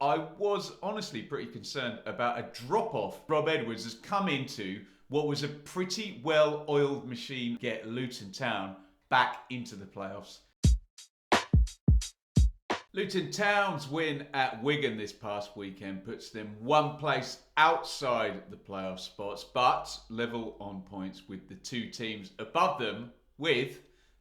I was honestly pretty concerned about a drop-off Rob Edwards has come into what was a pretty well-oiled machine, get Luton Town back into the playoffs. Luton Town's win at Wigan this past weekend puts them one place outside the playoff spots, but level on points with the two teams above them with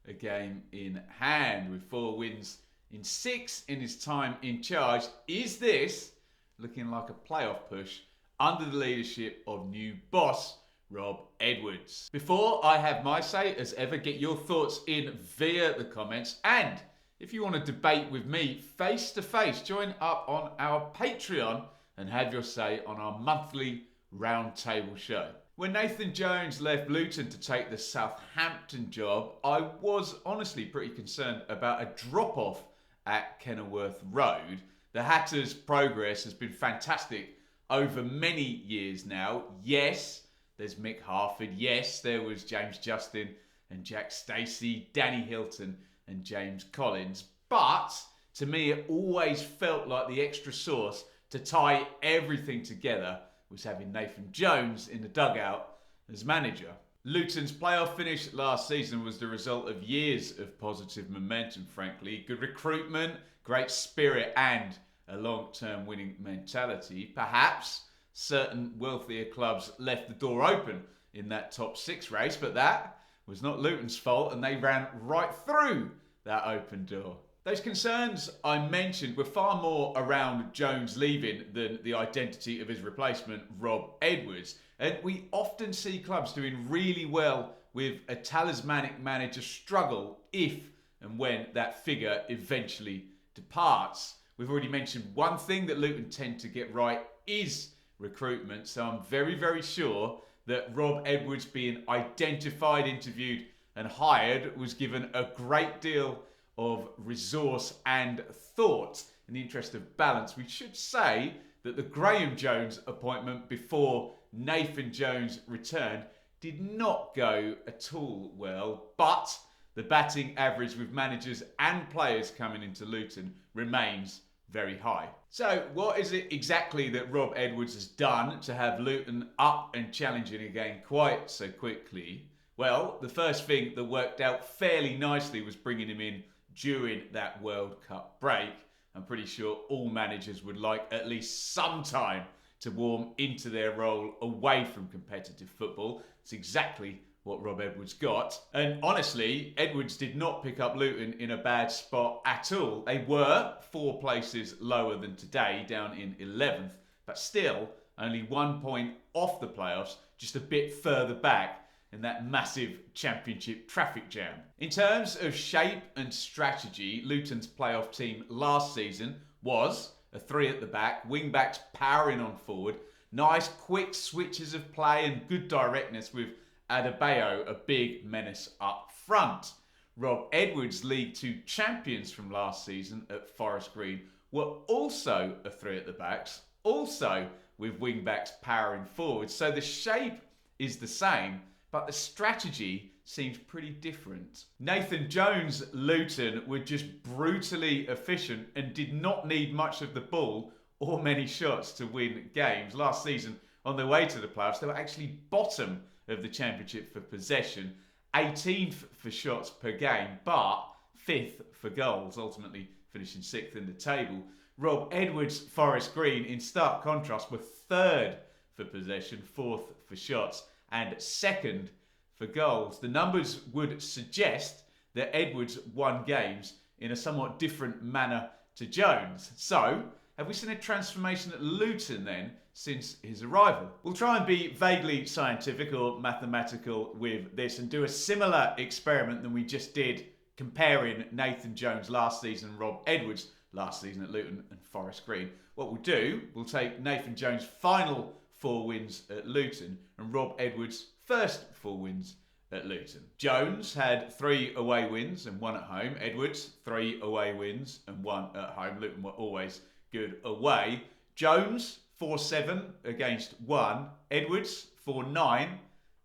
a game in hand. With 4 wins in 6 in his time in charge, is this looking like a playoff push under the leadership of new boss Rob Edwards? Before I have my say, as ever, get your thoughts in via the comments, and if you want to debate with me face to face, join up on our Patreon and have your say on our monthly roundtable show. When Nathan Jones left Luton to take the Southampton job, I was honestly pretty concerned about a drop-off at Kenilworth Road. The Hatters' progress has been fantastic over many years now. Yes, there's Mick Harford. Yes, there was James Justin and Jack Stacey, Danny Hilton and James Collins. But to me, it always felt like the extra sauce to tie everything together was having Nathan Jones in the dugout as manager. Luton's playoff finish last season was the result of years of positive momentum, frankly. Good recruitment, great spirit, and a long-term winning mentality. Perhaps certain wealthier clubs left the door open in that top 6 race, but that was not Luton's fault, and they ran right through that open door. Those concerns I mentioned were far more around Jones leaving than the identity of his replacement, Rob Edwards. And we often see clubs doing really well with a talismanic manager struggle if and when that figure eventually departs. We've already mentioned one thing that Luton tend to get right is recruitment, so I'm very, very sure that Rob Edwards being identified, interviewed and hired was given a great deal of resource and thought. In the interest of balance, we should say that the Graham Jones appointment before Nathan Jones returned did not go at all well, but the batting average with managers and players coming into Luton remains very high. So what is it exactly that Rob Edwards has done to have Luton up and challenging again quite so quickly? Well, the first thing that worked out fairly nicely was bringing him in during that World Cup break. I'm pretty sure all managers would like at least some time to warm into their role away from competitive football. It's exactly what Rob Edwards got. And honestly, Edwards did not pick up Luton in a bad spot at all. They were 4 places lower than today, down in 11th, but still only 1 point off the playoffs, just a bit further back in that massive championship traffic jam. In terms of shape and strategy, Luton's playoff team last season was a 3 at the back, wing-backs powering on forward, nice quick switches of play and good directness with Adebayo, a big menace up front. Rob Edwards' League 2 champions from last season at Forest Green were also a 3 at the backs, also with wing-backs powering forward. So the shape is the same, but the strategy seems pretty different. Nathan Jones' Luton were just brutally efficient and did not need much of the ball or many shots to win games. Last season, on their way to the playoffs, they were actually bottom of the championship for possession, 18th for shots per game, but 5th for goals, ultimately finishing 6th in the table. Rob Edwards' Forest Green, in stark contrast, were 3rd for possession, 4th for shots, and 2nd for goals. The numbers would suggest that Edwards won games in a somewhat different manner to Jones. So, have we seen a transformation at Luton then since his arrival? We'll try and be vaguely scientific or mathematical with this and do a similar experiment than we just did comparing Nathan Jones last season and Rob Edwards last season at Luton and Forest Green. What we'll do, we'll take Nathan Jones' final 4 wins at Luton and Rob Edwards' first 4 wins at Luton. Jones had 3 away wins and 1 at home. Edwards, 3 away wins and 1 at home. Luton were always good away. Jones, 4-7 against 1. Edwards, 4-9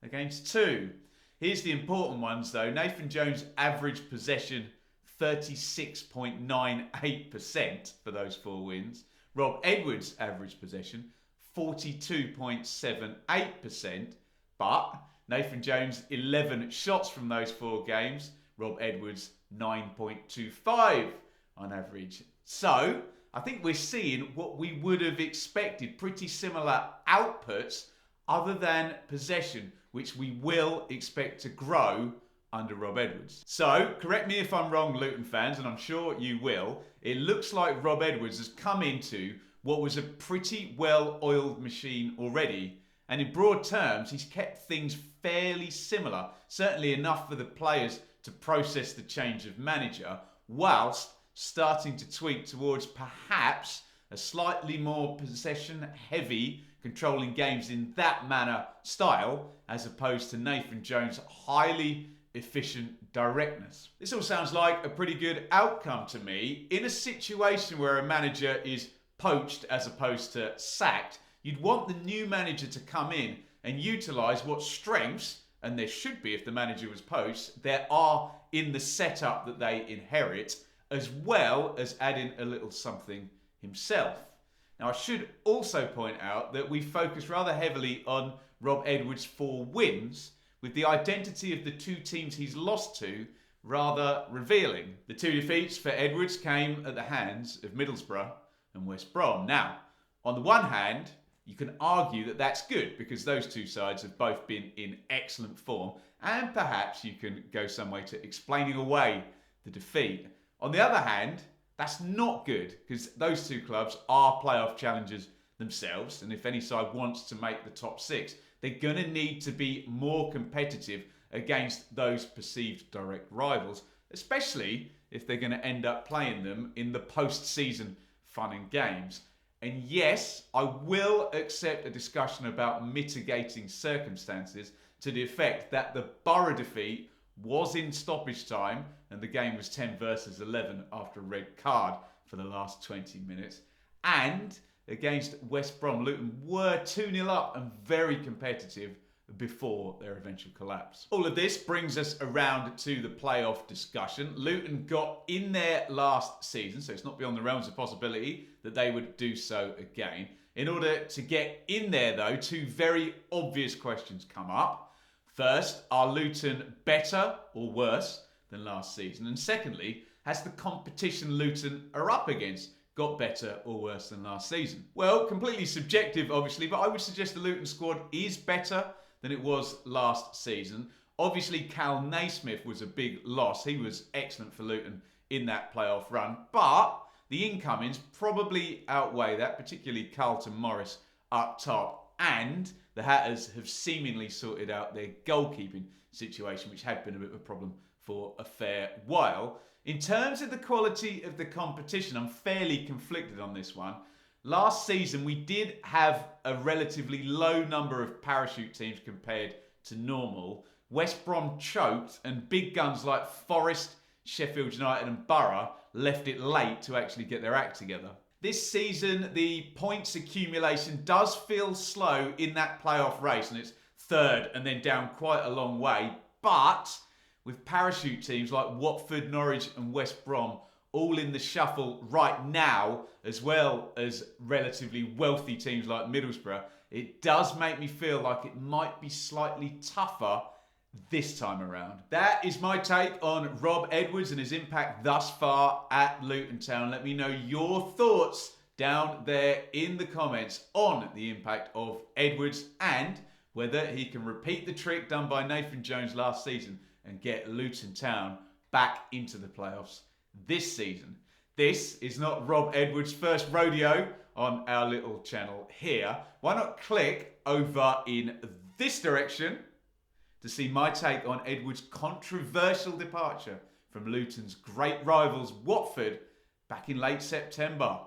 against 2. Here's the important ones though. Nathan Jones' average possession, 36.98% for those 4 wins. Rob Edwards' average possession, 42.78%. But Nathan Jones, 11 shots from those 4 games. Rob Edwards, 9.25 on average. So, I think we're seeing what we would have expected. Pretty similar outputs other than possession, which we will expect to grow under Rob Edwards. So, correct me if I'm wrong, Luton fans, and I'm sure you will. It looks like Rob Edwards has come into what was a pretty well-oiled machine already. And in broad terms, he's kept things fairly similar. Certainly enough for the players to process the change of manager, whilst starting to tweak towards perhaps a slightly more possession-heavy, controlling games in that manner style, as opposed to Nathan Jones' highly efficient directness. This all sounds like a pretty good outcome to me. In a situation where a manager is poached as opposed to sacked, you'd want the new manager to come in and utilise what strengths, and there should be if the manager was poached, there are in the setup that they inherit, as well as adding a little something himself. Now, I should also point out that we focus rather heavily on Rob Edwards' 4 wins, with the identity of the 2 teams he's lost to rather revealing. The 2 defeats for Edwards came at the hands of Middlesbrough and West Brom. Now, on the one hand, you can argue that that's good because those 2 sides have both been in excellent form, and perhaps you can go some way to explaining away the defeat. On the other hand, that's not good because those 2 clubs are playoff challengers themselves, and if any side wants to make the top 6, they're going to need to be more competitive against those perceived direct rivals, especially if they're going to end up playing them in the post-season fun and games. And yes, I will accept a discussion about mitigating circumstances to the effect that the Borough defeat was in stoppage time and the game was 10 versus 11 after a red card for the last 20 minutes. And against West Brom, Luton were 2-0 up and very competitive before their eventual collapse. All of this brings us around to the playoff discussion. Luton got in there last season, so it's not beyond the realms of possibility that they would do so again. In order to get in there, though, 2 very obvious questions come up. First, are Luton better or worse than last season? And secondly, has the competition Luton are up against got better or worse than last season? Well, completely subjective, obviously, but I would suggest the Luton squad is better than it was last season. Obviously, Cal Naismith was a big loss. He was excellent for Luton in that playoff run, but the incomings probably outweigh that, particularly Carlton Morris up top. And the Hatters have seemingly sorted out their goalkeeping situation, which had been a bit of a problem for a fair while. In terms of the quality of the competition, I'm fairly conflicted on this one. Last season, we did have a relatively low number of parachute teams compared to normal. West Brom choked, and big guns like Forest, Sheffield United and Borough left it late to actually get their act together. This season, the points accumulation does feel slow in that playoff race, and it's 3rd and then down quite a long way. But with parachute teams like Watford, Norwich and West Brom all in the shuffle right now, as well as relatively wealthy teams like Middlesbrough, it does make me feel like it might be slightly tougher this time around. That is my take on Rob Edwards and his impact thus far at Luton Town. Let me know your thoughts down there in the comments on the impact of Edwards and whether he can repeat the trick done by Nathan Jones last season and get Luton Town back into the playoffs this season. This is not Rob Edwards' first rodeo on our little channel here. Why not click over in this direction to see my take on Edwards' controversial departure from Luton's great rivals Watford back in late September.